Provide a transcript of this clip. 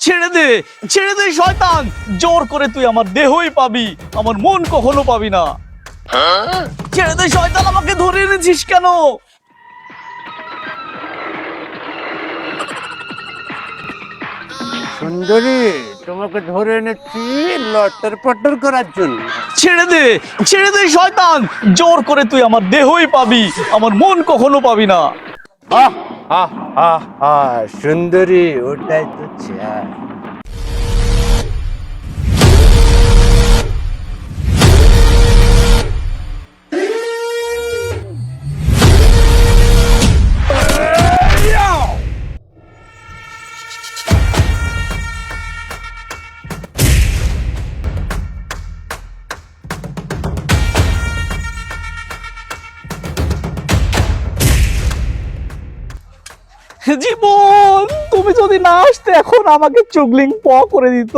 ছেড়ে দে, ছেড়ে দে শয়তান। জোর করে তুই আমার দেহই পাবি, আমার মন কখনো পাবি না। ছেড়ে দে শয়তান, আমাকে ধরে এনেছিস কেন? সুন্দরী, তোমাকে ধরে এনেছি লটর পটর করার জন্য। ছেড়ে দে, ছেড়ে দে শয়তান। জোর করে তুই আমার দেহই পাবি, আমার মন কখনো পাবি না। আহ আহ আহ আহ সুন্দরী, ওটাই তো চাই। জীবন, তুমি যদি না আসতে এখন আমাকে চুগলিং প করে দিত।